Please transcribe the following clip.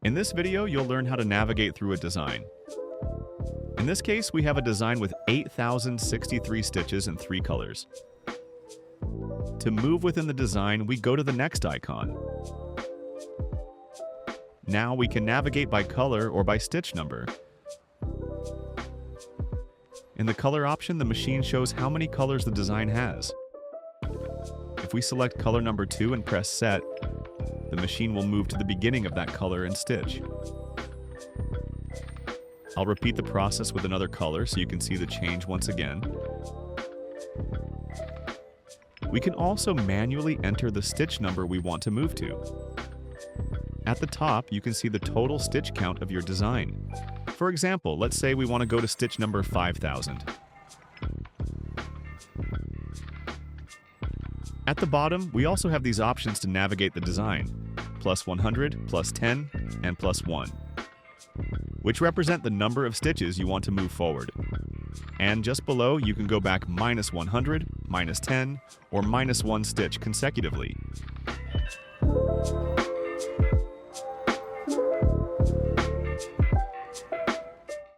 In this video, you'll learn how to navigate through a design. In this case, we have a design with 8,063 stitches in 3 colors. To move within the design, we go to the next icon. Now we can navigate by color or by stitch number. In the color option, the machine shows how many colors the design has. If we select color number 2 and press Set, the machine will move to the beginning of that color and stitch. I'll repeat the process with another color so you can see the change once again. We can also manually enter the stitch number we want to move to. At the top, you can see the total stitch count of your design. For example, let's say we want to go to stitch number 5,000. At the bottom, we also have these options to navigate the design: +100, +10, and +1, which represent the number of stitches you want to move forward. And just below, you can go back -100, -10, or -1 stitch consecutively.